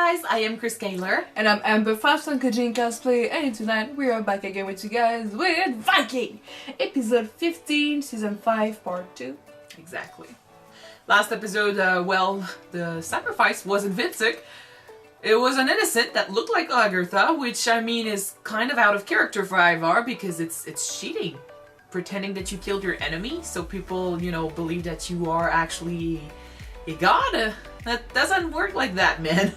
guys, I am Chris Kaler. And I'm Amber Fashion Kajin Cosplay, and tonight we are back again with you guys with Viking! Episode 15, Season 5, Part 2. Exactly. Last episode, the sacrifice wasn't Vincent. It was an innocent that looked like Agartha, which, I mean, is kind of out of character for Ivar because it's cheating. Pretending that you killed your enemy so people, believe that you are actually a god. That doesn't work like that, man.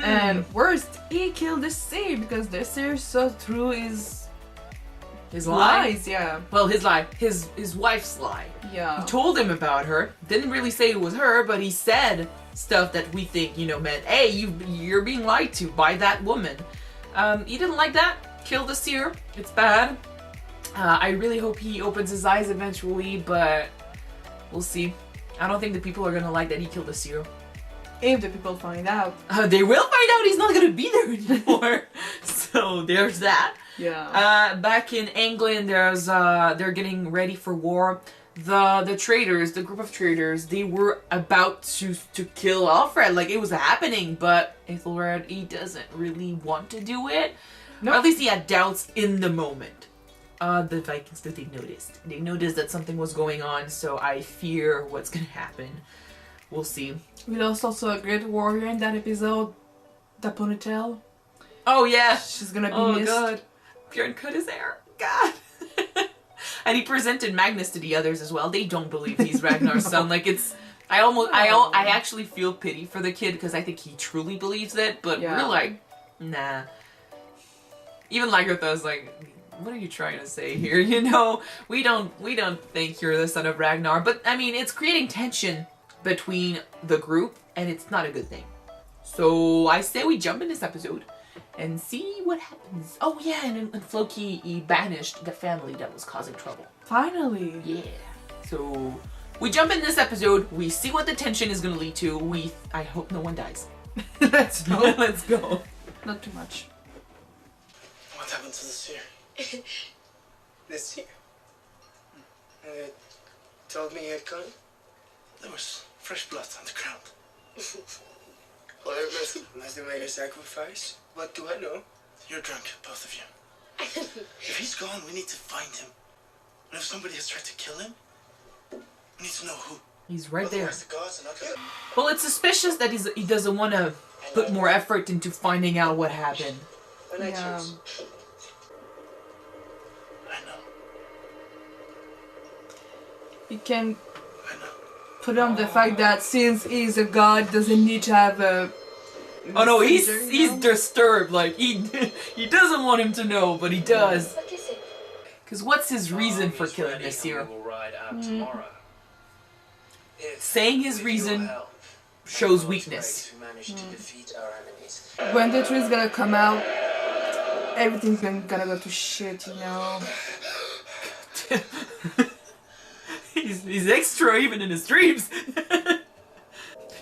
And worst, he killed the seer because the seer saw through his lies, yeah. Well, his lie. His wife's lie. Yeah. He told him about her. Didn't really say it was her, but he said stuff that we think, meant, hey, you're being lied to by that woman. He didn't like that. Killed the seer. It's bad. I really hope he opens his eyes eventually, but we'll see. I don't think the people are gonna like that he killed the seer. If the people find out. They will find out he's not gonna be there anymore. So there's that. Yeah. Back in England, they're getting ready for war. The traders, the group of traders, they were about to kill Alfred. Like, it was happening, but Ethelred, he doesn't really want to do it. No. Or at least he had doubts in the moment. The Vikings, they noticed. They noticed that something was going on, so I fear what's gonna happen. We'll see. We lost also a great warrior in that episode, the ponytail. Oh yeah! She's gonna be missed. Oh god. Bjorn cut his hair. God! And he presented Magnus to the others as well. They don't believe he's Ragnar's son. Like, it's... I actually feel pity for the kid because I think he truly believes it, but Yeah. we're like, nah. Even Lagertha's like, what are you trying to say here? We don't think you're the son of Ragnar. But, I mean, it's creating tension between the group, and it's not a good thing. So I say we jump in this episode and see what happens. Oh yeah, and Floki, he banished the family that was causing trouble. Finally. Yeah. So we jump in this episode, we see what the tension is gonna lead to. I hope no one dies. Let's go. Let's go. Not too much. What happened to the seer? The seer? Told me he had come? There was fresh blood on the ground. Well, must have made a sacrifice. What do I know? You're drunk, both of you. If he's gone, we need to find him. And if somebody has tried to kill him, we need to know who. He's right there. Otherwise the gods are not gonna... Well, it's suspicious that he doesn't want to put more effort into finding out what happened. When I Yeah. choose. I know. You can I know. put on the fact that since he's a god, doesn't need to have a... Oh no, messenger, he's disturbed. Like, he doesn't want him to know, but he does. What is it? Because what's his reason for killing the seer? We will ride out tomorrow. If Saying his with reason your help, shows God's weakness. grace, we manage to defeat our enemies. When the tree's gonna come out, everything's gonna go to shit, He's extra even in his dreams.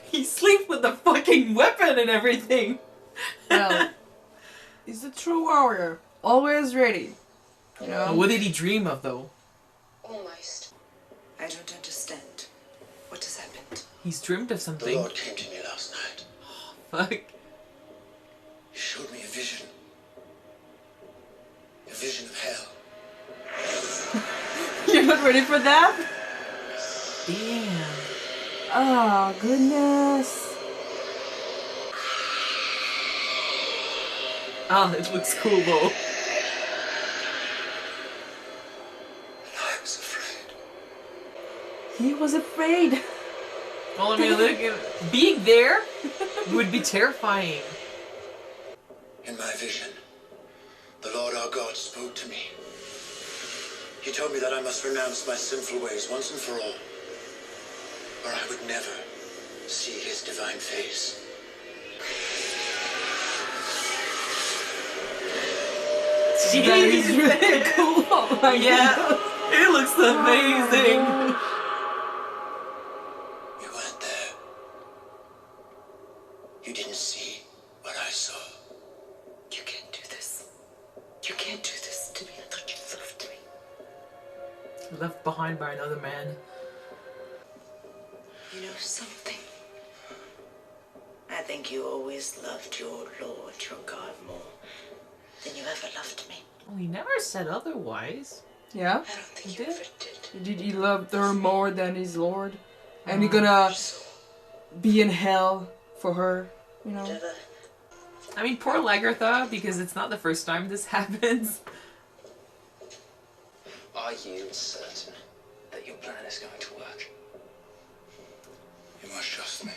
He sleeps with the fucking weapon and everything. Well, he's a true warrior. Always ready. What did he dream of though? Almost. I don't understand. What has happened? He's dreamed of The something. Lord came to me last night. Fuck. He showed me a vision. A vision of hell. You're not ready for that? Damn. Oh, goodness. Ah, it looks cool though. I was afraid. He was afraid. Well, I mean, look, being there would be terrifying. In my vision, the Lord our God spoke to me. He told me that I must renounce my sinful ways once and for all, or I would never see his divine face. That is Jeez. really cool. Oh my Yeah, God. it looks amazing. You weren't there. You didn't see what I saw. You can't do this. You can't do this to me. I thought you loved me. Left behind by another man. You know something? At think you always loved your Lord, your God, more than you ever loved me. Well, he never said otherwise. Yeah? I don't think He you did? ever did. He loved her more than his Lord. And he's gonna be in hell for her, you know? Never. I mean, poor Lagertha, because it's not the first time this happens. Are you certain that your plan is going to work? You must trust me.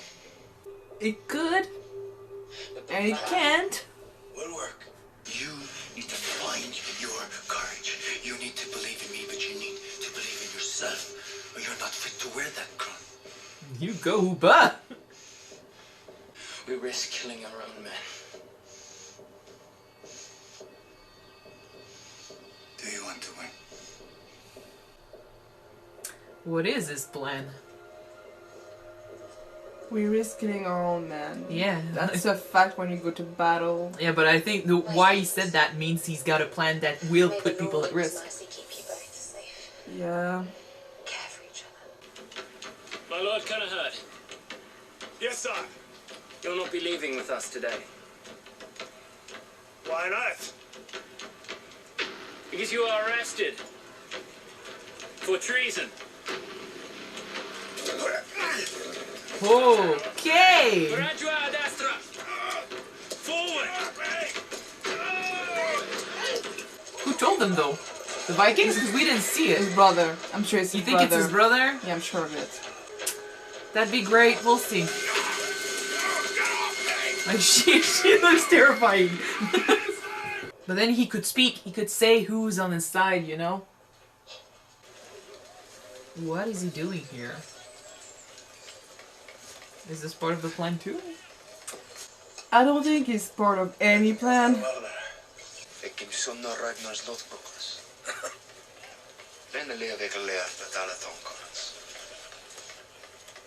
It could, and it can't. Will work. You need to find your courage. You need to believe in me, but you need to believe in yourself, or you're not fit to wear that crown. You go, Uba! We risk killing our own men. Do you want to win? What is his plan? We risk killing our own man. Yeah. That's a fact when you go to battle. Yeah, but I think why he said that means he's got a plan that will put people at risk. Keep you both safe. Yeah. Care for each other. My lord Cunningham, Yes, sir. you'll not be leaving with us today. Why not? Because you are arrested. For treason. Okay! Coraggio a destra! Forward! Who told them though? The Vikings? Because we didn't see His it. brother. I'm sure it's his You think brother. it's his brother? Yeah, I'm sure of it. That'd be great. We'll see. Like she looks terrifying. But then he could speak. He could say who's on his side, you know? What is he doing here? Is this part of the plan too? I don't think it's part of any plan. Vikings son no Ragnar's lotbrokers. Mennä lieveikä leästä täällä tonkonats.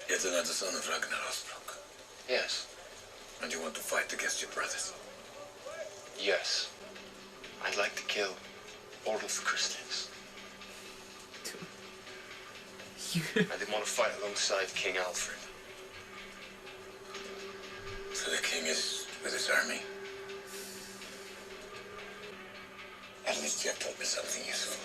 Yet another son of Ragnar Lothbrok. Yes. And you want to fight against your brothers? Yes. I'd like to kill all of the Christians. I didn't want to fight alongside King Alfred. So the king is with his army. At least you have taught me something useful.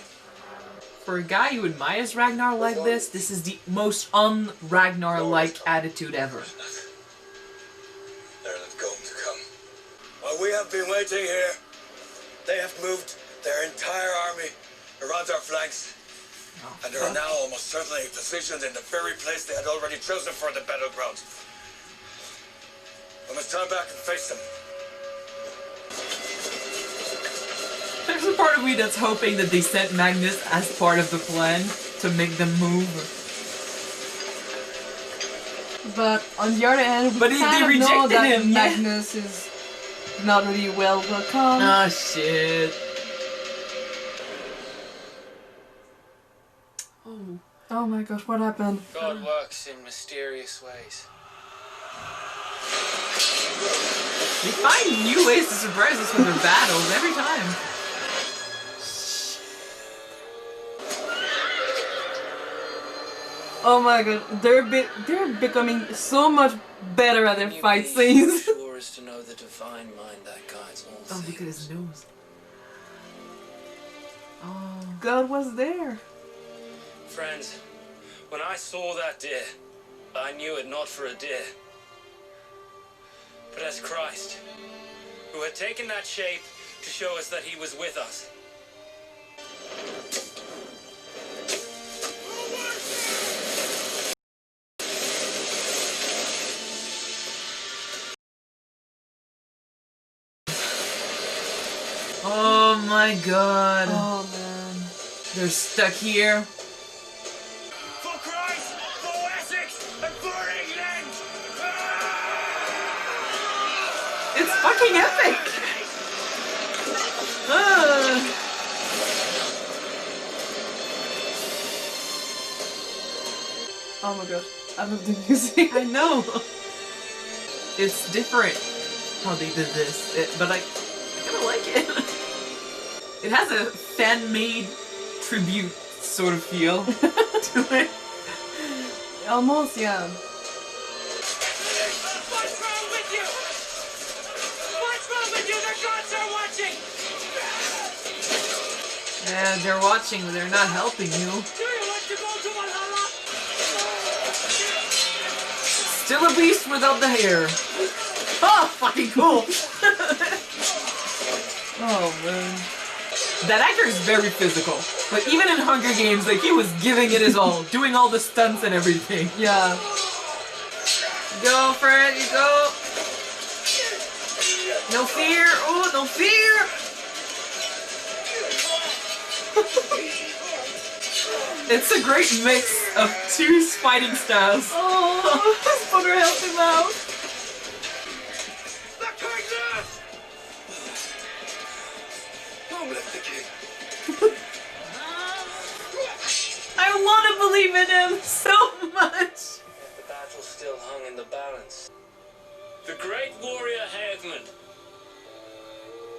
For a guy who admires Ragnar like this is the most un-Ragnar-like attitude ever. They're not going to come. While we have been waiting here, they have moved their entire army around our flanks. And they are now almost certainly positioned in the very place they had already chosen for the battleground. We must turn back and face them. There's a part of me that's hoping that they sent Magnus as part of the plan to make them move. But on the other hand, we But they kind of know rejected that him, yeah. Magnus is not really well welcome. Ah, shit. Oh. Oh my gosh, what happened? God works in mysterious ways. They find new ways to surprise us with their battles every time. Oh my god, they're becoming so much better at their fight scenes. Sure as to know the divine mind that guides all Oh, things. look at his nose. Oh. God was there. Friends, when I saw that deer, I knew it not for a deer, but as Christ, who had taken that shape to show us that he was with us. Oh my god. Oh man. They're stuck here. For Christ, for Essex, and for England! It's fucking epic! Oh my god. I love the music. I know. It's different how they did this, but I kind of like it. It has a fan-made tribute sort of feel to it. Almost, yeah. What's wrong with you? Yeah, they're watching, but they're not helping you. Do you want to go to Valhalla? Still a beast without the hair. Oh, fucking cool. Oh man. That actor is very physical. Like, even in Hunger Games, like, he was giving it his all, doing all the stunts and everything. Yeah. Go, Fred, you go. No fear. Oh, no fear. It's a great mix of two fighting styles. Oh, his brother helped him out. The Kingdom! Long live the king. I want to believe in him so much. The battle still hung in the balance. The great warrior Hagman,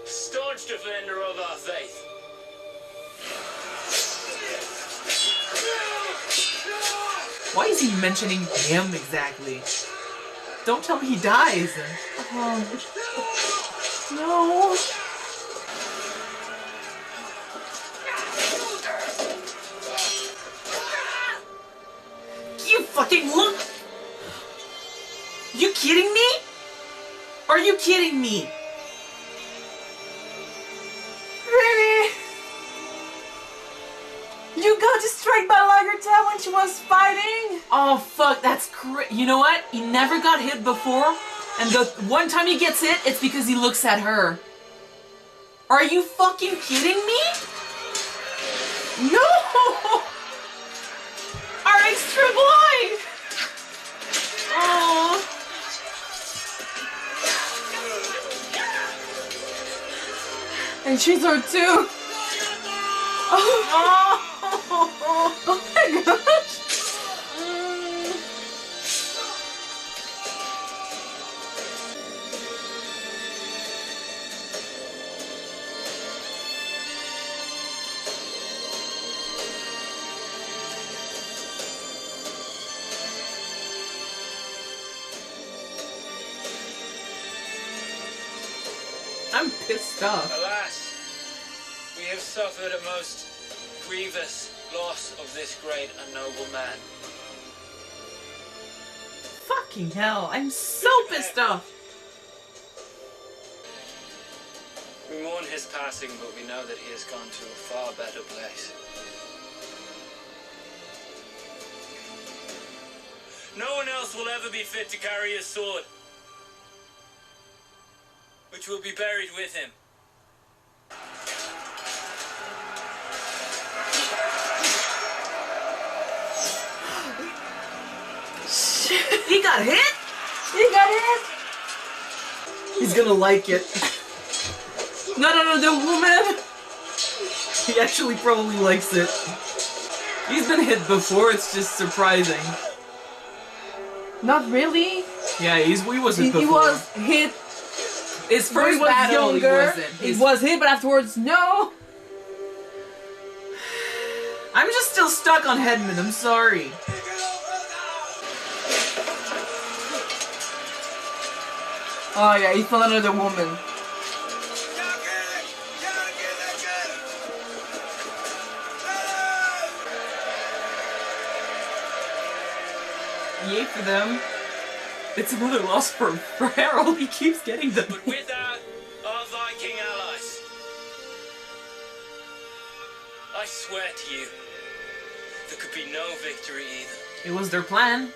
staunch defender of our faith. Why is he mentioning him exactly? Don't tell me he dies. Oh. No. You fucking look. You kidding me? Are you kidding me? Really? You got destroyed by Lagertha when she was fighting? Oh fuck, that's crazy. You know what? He never got hit before, and the one time he gets hit, it's because he looks at her. Are you fucking kidding me? No! Our extra blind! Oh. And she's her too. Oh, oh my gosh. I'm pissed off. Alas, we have suffered a most grievous loss of this great and noble man. Fucking hell, I'm so pissed off. We mourn his passing, but we know that he has gone to a far better place. No one else will ever be fit to carry his sword, which will be buried with him. He got hit? You got it? He's gonna like it. No, the woman! He actually probably likes it. He's been hit before, it's just surprising. Not really. Yeah, he was hit before. He was hit. His When he first was battle, younger. he wasn't. He was hit, but afterwards, no. I'm just still stuck on Hedman, I'm sorry. Oh yeah, he fell under the woman. Yay for them. It's another loss for Harold, he keeps getting them. But without our Viking allies, I swear to you, there could be no victory either. It was their plan.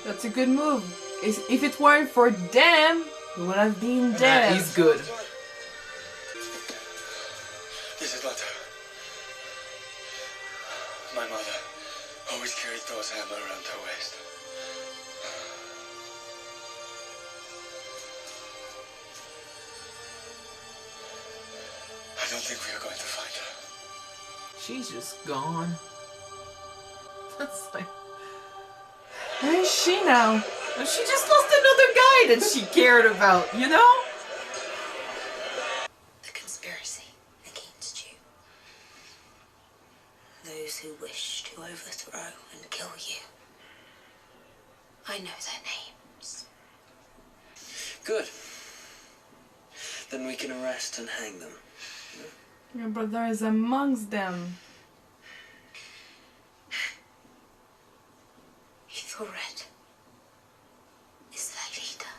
That's a good move. If it weren't for them, we would have been dead. He's good. This is not her. My mother always carried Thor's hammer around her waist. I don't think we are going to find her. She's just gone. That's like... Where is she now? She just lost another guy that she cared about, you know? The conspiracy against you. Those who wish to overthrow and kill you. I know their names. Good. Then we can arrest and hang them. Your brother is amongst them. Ethelred is the leader.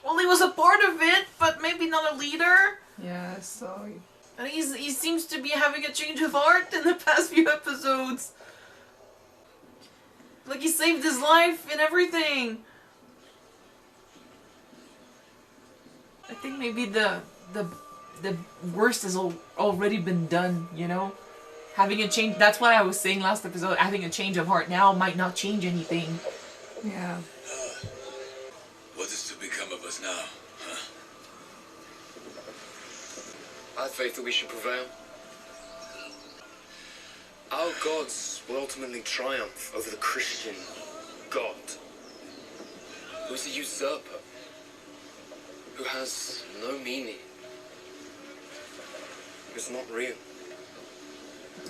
Well, he was a part of it, but maybe not a leader. Yeah, so... And he seems to be having a change of heart in the past few episodes. Like he saved his life and everything. I think maybe the worst has already been done, you know? Having a change, that's what I was saying last episode, having a change of heart now might not change anything. Yeah. What is to become of us now? Huh? I have faith that we should prevail. Our gods will ultimately triumph over the Christian God, who is a usurper, who has no meaning, who is not real.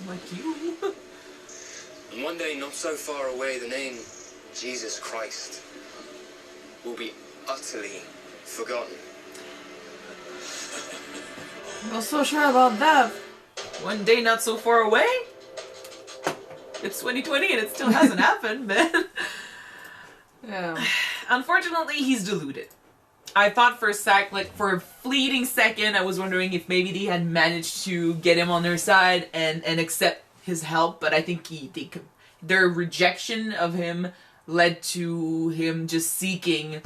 Like you. And one day, not so far away, the name Jesus Christ will be utterly forgotten. I'm not so sure about that. One day not so far away? It's 2020 and it still hasn't happened, man. Yeah. Unfortunately, he's deluded. I thought for a fleeting second, I was wondering if maybe they had managed to get him on their side and accept his help, but I think their rejection of him led to him just seeking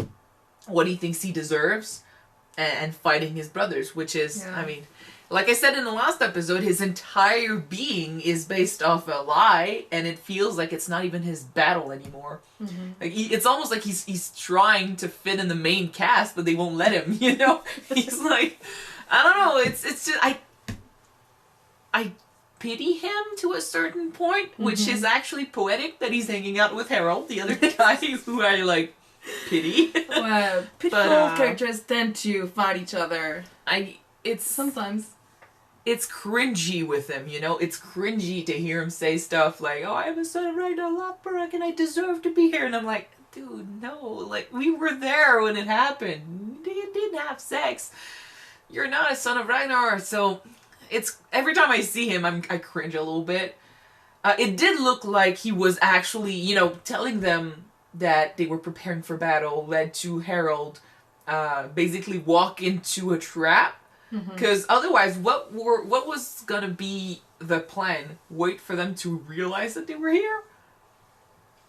what he thinks he deserves and fighting his brothers, which is, Yeah. I mean, like I said in the last episode, his entire being is based off a lie, and it feels like it's not even his battle anymore. Mm-hmm. Like it's almost like he's trying to fit in the main cast, but they won't let him. You know, he's like, I don't know. It's just I pity him to a certain point, which is actually poetic that he's hanging out with Harold, the other guy who I like pity. Well, pitiful characters tend to fight each other. It's Sometimes. It's cringy with him, you know? It's cringy to hear him say stuff like, oh, I'm a son of Ragnar Lothbrok and I deserve to be here. And I'm like, dude, no. Like, we were there when it happened. You didn't have sex. You're not a son of Ragnar. So, it's... Every time I see him, I cringe a little bit. It did look like he was actually, you know, telling them that they were preparing for battle led to Harold basically walk into a trap. Because otherwise, what was gonna be the plan? Wait for them to realize that they were here?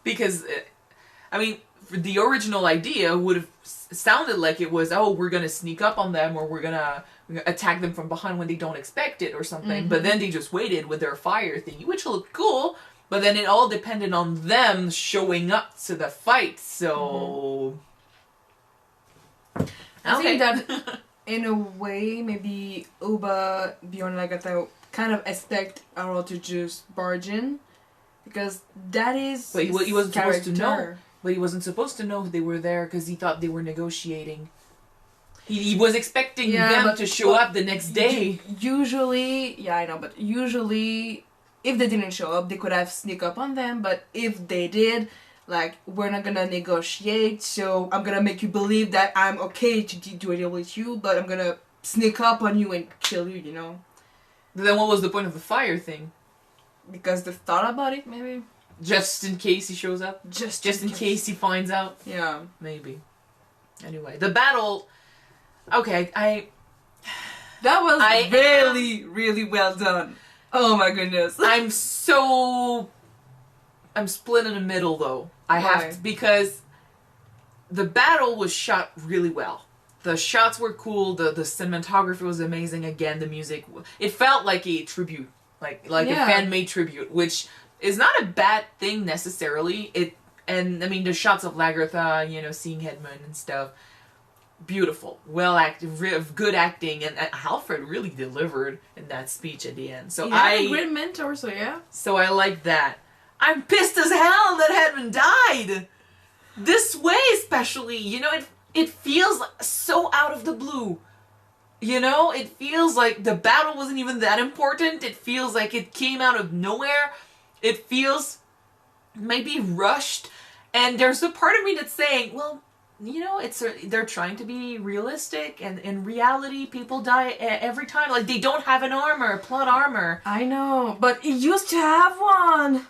Because, I mean, the original idea would have sounded like it was, oh, we're gonna sneak up on them, or we're gonna attack them from behind when they don't expect it, or something. But then they just waited with their fire thingy, which looked cool. But then it all depended on them showing up to the fight. So, I think that in a way, maybe Uba, Bjorn and Agatha kind of expect Harold to just barge in. Because that is but he wasn't supposed to know. character. But he wasn't supposed to know they were there because he thought they were negotiating. He was expecting them to show up the next day. Usually, yeah, I know, but usually, if they didn't show up, they could have sneak up on them. But if they did, like, we're not gonna negotiate, so I'm gonna make you believe that I'm okay to do a deal with you, but I'm gonna sneak up on you and kill you, you know? Then what was the point of the fire thing? Because they thought about it, maybe? Just in case he shows up? Just in case he finds out? Yeah. Maybe. Anyway, the battle... Okay, That was really, really well done. Oh my goodness. I'm split in the middle, though. I have to, because the battle was shot really well. The shots were cool. The cinematography was amazing. Again, the music. It felt like a tribute, like a fan-made tribute, which is not a bad thing necessarily. And I mean the shots of Lagertha, you know, seeing Hedman and stuff. Beautiful, well acted, good acting, and Alfred really delivered in that speech at the end. So he had a great mentor, so yeah. So I like that. I'm pissed as hell that Hedman died. This way, especially, you know, it feels so out of the blue. You know, it feels like the battle wasn't even that important. It feels like it came out of nowhere. It feels maybe rushed. And there's a part of me that's saying, well, you know, they're trying to be realistic, and in reality, people die every time. Like, they don't have an armor, plot armor. I know, but he used to have one.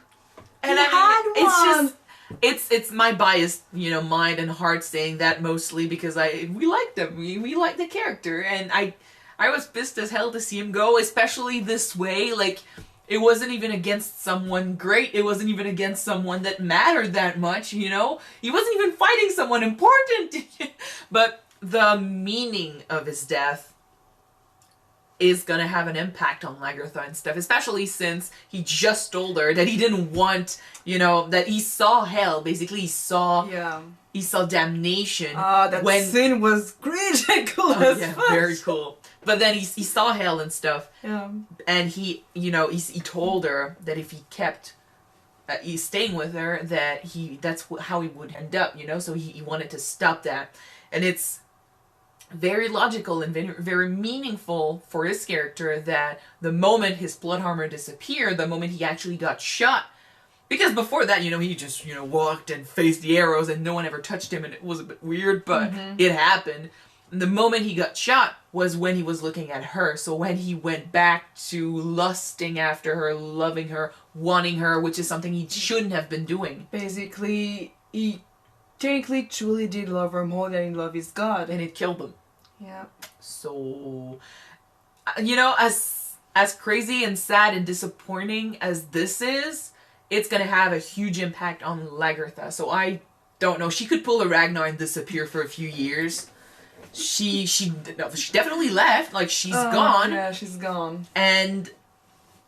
And he had one. It's my biased, you know, mind and heart saying that, mostly because we liked him. We liked the character, and I was pissed as hell to see him go, especially this way. Like, it wasn't even against someone great. It wasn't even against someone that mattered that much, you know? He wasn't even fighting someone important. But the meaning of his death is gonna have an impact on Lagertha and stuff, especially since he just told her that he didn't want, you know, that he saw hell. Basically, he saw damnation. That scene was critical as fuck. Very cool. But then he saw hell and stuff. Yeah. And he, you know, he told her that if he kept he's staying with her, that's how he would end up, you know? So he wanted to stop that. And it's very logical and very meaningful for his character that the moment his blood armor disappeared, the moment he actually got shot, because before that, you know, he just, you know, walked and faced the arrows and no one ever touched him, and it was a bit weird, but it happened. And the moment he got shot was when he was looking at her. So when he went back to lusting after her, loving her, wanting her, which is something he shouldn't have been doing. Basically, he technically truly did love her more than he loved his god. And it killed him. Yeah. So, you know, as crazy and sad and disappointing as this is, it's gonna have a huge impact on Lagertha. So I don't know. She could pull a Ragnar and disappear for a few years. She definitely left. Like, she's gone. Yeah, she's gone. And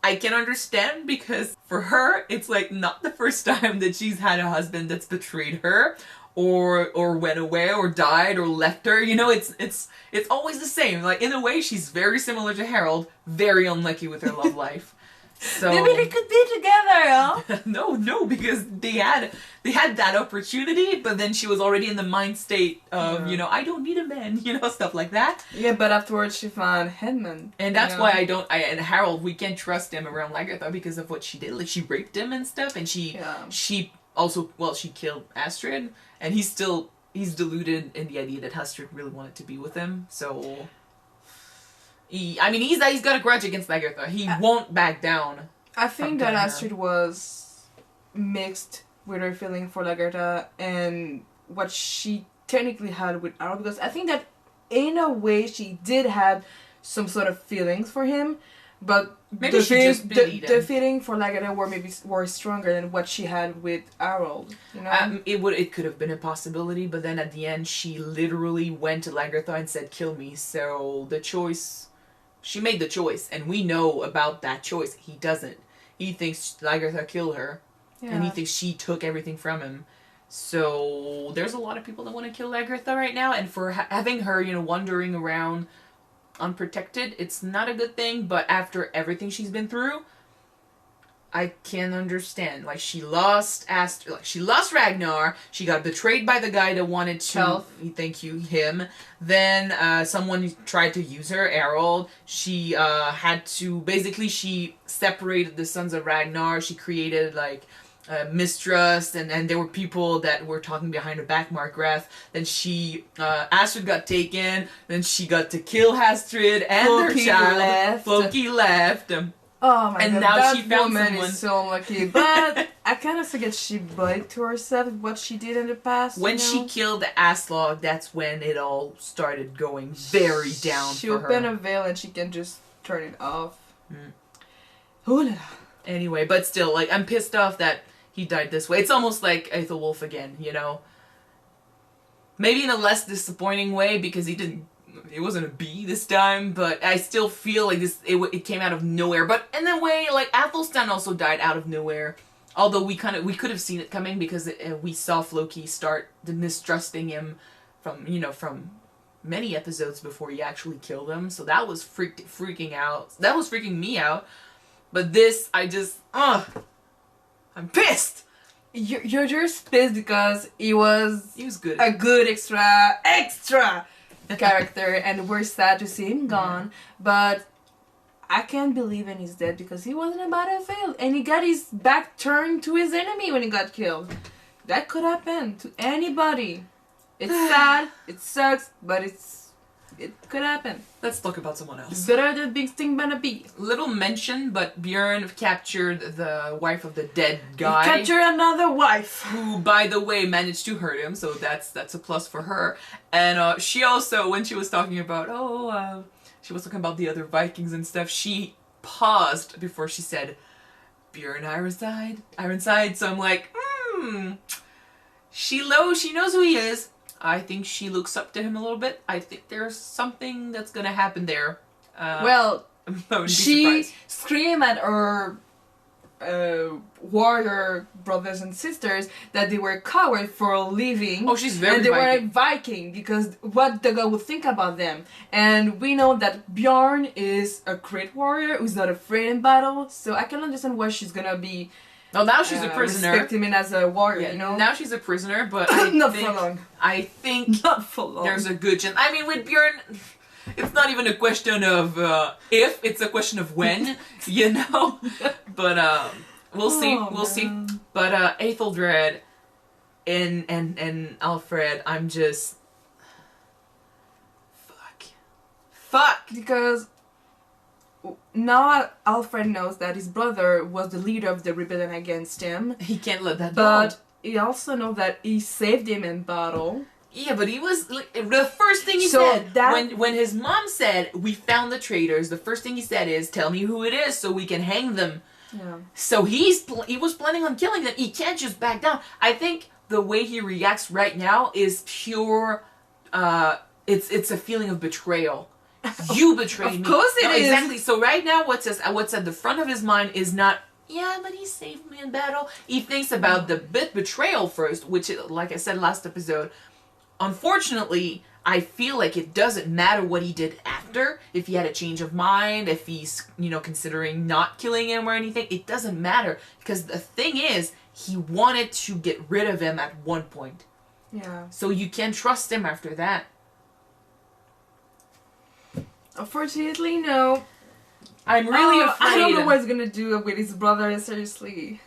I can understand, because for her, it's like not the first time that she's had a husband that's betrayed her, or went away, or died, or left her. You know, it's always the same. Like, in a way, she's very similar to Harold, very unlucky with her love life. So maybe they could be together, huh? No, because they had that opportunity, but then she was already in the mind state of, you know, I don't need a man, you know, stuff like that. Yeah, but afterwards she found Hedman. And that's why and Harold, we can't trust him around Lagertha because of what she did. Like, she raped him and stuff, and she also, she killed Astrid, and he's deluded in the idea that Astrid really wanted to be with him, so he's got a grudge against Lagertha. He won't back down. I think that Astrid was mixed with her feeling for Lagertha and what she technically had with Harold, because I think that in a way she did have some sort of feelings for him, but maybe the feeling for Lagertha were stronger than what she had with Harold. You know, it could have been a possibility, but then at the end she literally went to Lagertha and said, "Kill me." So she made the choice, and we know about that choice. He doesn't. He thinks Lagertha killed her, and he thinks she took everything from him. So there's a lot of people that want to kill Lagertha right now, and for having her, you know, wandering around unprotected, it's not a good thing. But after everything she's been through, I can understand. Like, she lost Ragnar. She got betrayed by the guy that wanted to. Thank you, him. Then someone tried to use her, Harold. She had to. Basically, she separated the sons of Ragnar. She created mistrust, and there were people that were talking behind her back, Markgraf. Then Astrid got taken. Then she got to kill Astrid and Floki her child. left. Floki left. Oh my god, now that she found woman someone. is so lucky. But I kind of forget she lied to herself what she did in the past. When she killed the Aslog, that's when it all started going very down she for her. opened a veil and she can just turn it off. Mm. Anyway, but still, like, I'm pissed off that he died this way. It's almost like Aethelwulf again, you know? Maybe in a less disappointing way, because it wasn't a bee this time, but I still feel like it came out of nowhere. But in a way, like, Athelstan also died out of nowhere. Although we could have seen it coming, because we saw Floki start mistrusting him from many episodes before he actually killed him. So that was freaking out. That was freaking me out. But this, I'm pissed. You're just pissed because he was good. A good extra character, and we're sad to see him gone. But I can't believe in he's dead, because he wasn't a battlefield, and he got his back turned to his enemy when he got killed. That could happen to anybody. It's sad, it sucks, but it could happen. Let's talk about someone It's else. better than being stung by a bee. Little mention, but Bjorn captured the wife of the dead guy. Capture another wife. Who, by the way, managed to hurt him, so that's a plus for her. And she also, when she was talking about, she was talking about the other Vikings and stuff, she paused before she said, Bjorn Ironside. So I'm like, she knows who he is. I think she looks up to him a little bit. I think there's something that's gonna happen there. Well, I wouldn't be she surprised. screamed at her warrior brothers and sisters that they were coward for leaving. Oh, she's very and they Viking. were Viking because what the god would think about them. And we know that Bjorn is a great warrior who's not afraid in battle. So I can understand why she's gonna be. Well, now she's a prisoner. Respect him as a warrior, Yeah, you know. now she's a prisoner, but I Not think, for long. I think Not for long. there's a good chance. I mean, with Bjorn, it's not even a question of if; it's a question of when, you know. But we'll see. Oh, We'll see. man. But Aethelred and Alfred, I'm just fuck. Because now Alfred knows that his brother was the leader of the rebellion against him, He can't let that but go. he also knows that he saved him in battle. Yeah, but he was like, the first thing he So said that- when his mom said we found the traitors. The first thing he said is, "Tell me who it is so we can hang them." Yeah. So he was planning on killing them. He can't just back down. I think the way he reacts right now is pure. It's a feeling of betrayal. You betrayed me. Of course it No, is. Exactly. So right now, what's at the front of his mind is not. Yeah, but he saved me in battle. He thinks about the betrayal first, which, like I said last episode. Unfortunately, I feel like it doesn't matter what he did after. If he had a change of mind, if he's, considering not killing him or anything, it doesn't matter. Because the thing is, he wanted to get rid of him at one point. Yeah. So you can't trust him after that. Unfortunately, no. I'm really afraid. I don't know what he's gonna do with his brother, seriously.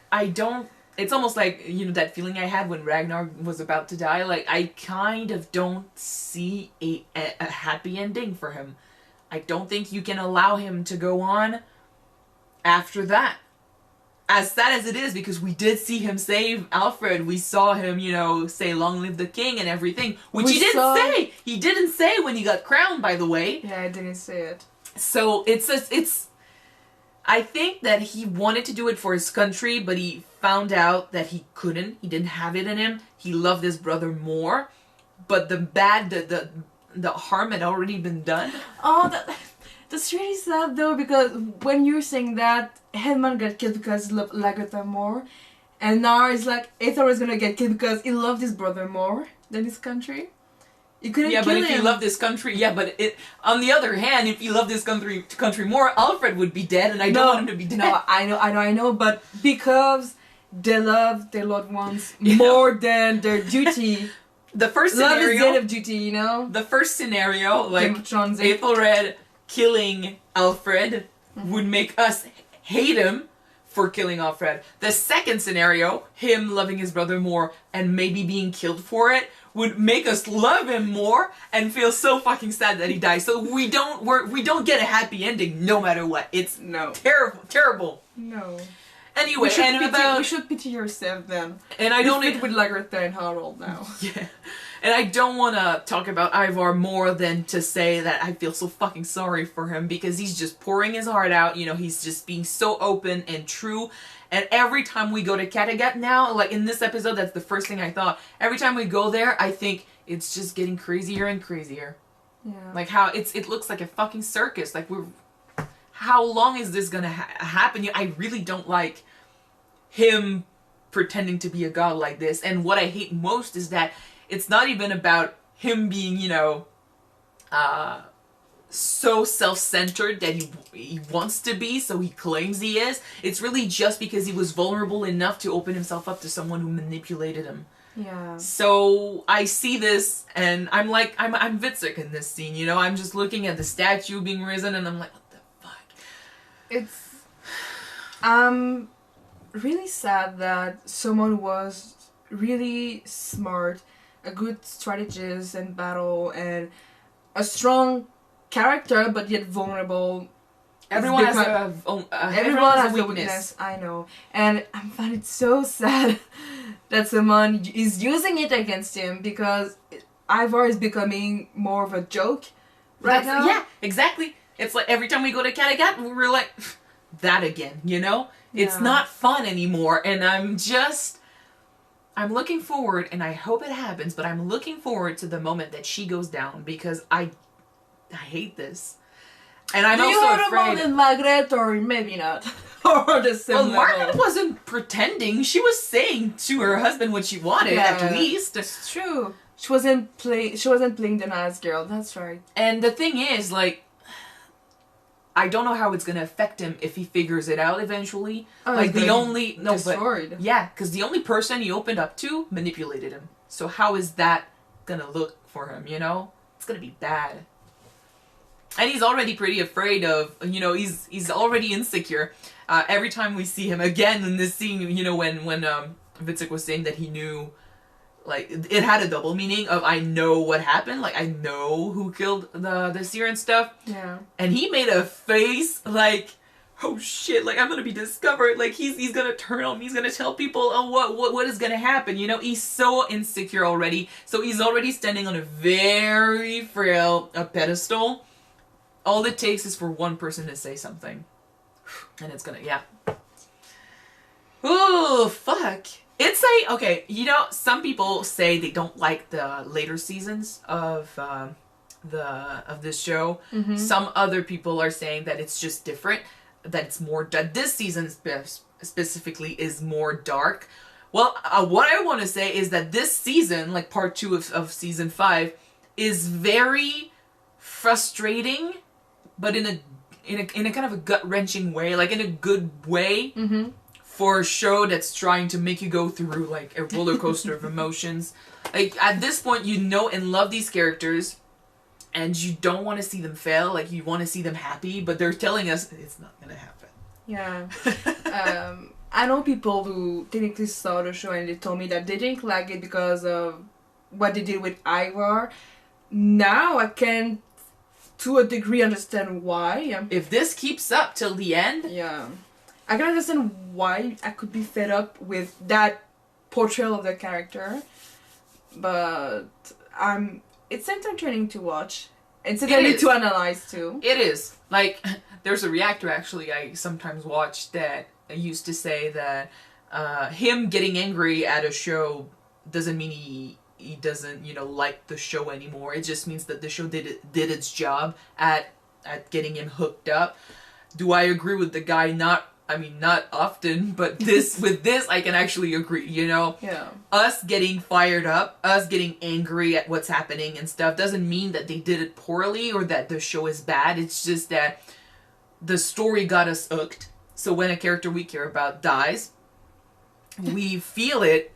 It's almost like, that feeling I had when Ragnar was about to die. Like, I kind of don't see a happy ending for him. I don't think you can allow him to go on after that. As sad as it is, because we did see him save Alfred. We saw him, say, "Long live the king" and everything. Which he didn't say! He didn't say when he got crowned, by the way. Yeah, I didn't say it. So, I think that he wanted to do it for his country, but he found out that he couldn't. He didn't have it in him. He loved his brother more. But the harm had already been done. Oh, that's really sad though, because when you're saying that, Hedman got killed because he loved Lagertha more, and now it's like Aethor is gonna get killed because he loved his brother more than his country. You couldn't Yeah, kill but if him. he loved this country, on the other hand, if he loved this country more, Alfred would be dead, and I don't want him to be dead. No, I know, but because they love their loved ones more than their duty. The first Love is the end scenario, of duty, you know? the first scenario, like Game of Thrones. Aethelred killing Alfred would make us hate him for killing Alfred. The second scenario, him loving his brother more and maybe being killed for it, would make us love him more and feel so fucking sad that he dies. So we don't get a happy ending no matter what. It's No. terrible. No. Anyway, We should pity yourself then. and I don't fit with Lagertha and Harold now. Yeah. And I don't want to talk about Ivar more than to say that I feel so fucking sorry for him because he's just pouring his heart out. He's just being so open and true. And every time we go to Kattegat now, like in this episode, that's the first thing I thought. Every time we go there, I think it's just getting crazier and crazier. Yeah. Like how it looks like a fucking circus. Like how long is this gonna happen? I really don't like him pretending to be a god like this. And what I hate most is that it's not even about him being, so self-centered that he wants to be, so he claims he is. It's really just because he was vulnerable enough to open himself up to someone who manipulated him. Yeah. So I see this, and I'm like, I'm Witzig in this scene, I'm just looking at the statue being risen, and I'm like, what the fuck? It's really sad that someone was really smart, a good strategist and battle and a strong character, but yet vulnerable. Everyone has Everyone has a weakness. I know, and I find it so sad that someone is using it against him because Ivar is becoming more of a joke right now. Yeah, exactly. It's like every time we go to Kattegat, we're like, that again, you know? It's Yeah. not fun anymore, and I'm looking forward, and I hope it happens, but I'm looking forward to the moment that she goes down because I hate this. And I'm Do you also heard afraid. about Margaret, or maybe not, or the same Well, level? Margaret wasn't pretending. She was saying to her husband what she wanted, Yeah. at least. It's true. She wasn't playing the nice girl. That's right. And the thing is, like, I don't know how it's gonna affect him if he figures it out eventually. Oh, Like he's the gonna only be no, destroyed. but yeah, because the only person he opened up to manipulated him. So how is that gonna look for him? You know, it's gonna be bad. And he's already pretty afraid of, you know, he's already insecure. Every time we see him again in this scene, you know, when Vitzek was saying that he knew, like, it had a double meaning of I know what happened, like I know who killed the seer and stuff. Yeah. And he made a face like, oh shit, like I'm gonna be discovered, like he's gonna turn on me, he's gonna tell people, oh what is gonna happen, you know? He's so insecure already, so he's already standing on a very frail pedestal. All it takes is for one person to say something, and it's gonna, yeah. Ooh, fuck. It's like, okay, you know, some people say they don't like the later seasons of this show. Mm-hmm. Some other people are saying that it's just different, that it's more, that this season specifically is more dark. Well, what I want to say is that this season, like part 2 of season 5, is very frustrating, but in a kind of a gut-wrenching way, like in a good way. Mm-hmm. For a show that's trying to make you go through like a roller coaster of emotions. Like at this point you know and love these characters and you don't want to see them fail, like you want to see them happy, but they're telling us it's not gonna happen. Yeah. I know people who technically saw the show and they told me that they didn't like it because of what they did with Ivar. Now I can, to a degree, understand why. If this keeps up till the end, Yeah. I can understand why I could be fed up with that portrayal of the character, but it's entertaining to watch. It's entertaining to analyze too. it is. Like, there's a reactor actually I sometimes watch that used to say that him getting angry at a show doesn't mean he doesn't, you know, like the show anymore. It just means that the show did its job at getting him hooked up. Do I agree with the guy? Not often, but with this I can actually agree, you know? Yeah. Us getting fired up, us getting angry at what's happening and stuff doesn't mean that they did it poorly or that the show is bad. It's just that the story got us hooked. So when a character we care about dies, we feel it.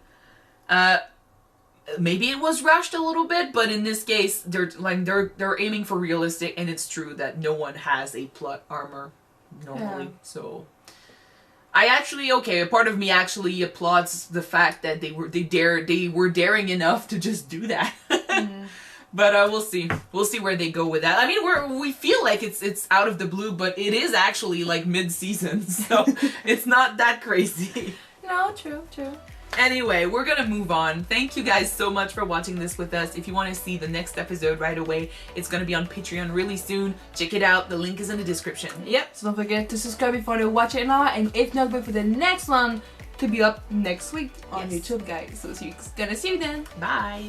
Maybe it was rushed a little bit, but in this case, they're aiming for realistic, and it's true that no one has a plot armor normally. Yeah. So a part of me actually applauds the fact that they were daring enough to just do that. Mm. But we'll see where they go with that. I mean, we feel like it's out of the blue, but it is actually like mid-season, so it's not that crazy. No, true. Anyway, we're gonna move on. Thank you guys so much for watching this with us. If you want to see the next episode right away, it's gonna be on Patreon really soon. Check it out. The link is in the description. Yep, so don't forget to subscribe if you want to watch it now, and if not, wait for the next one to be up next week on Yes. YouTube, guys. So gonna see you then. Bye.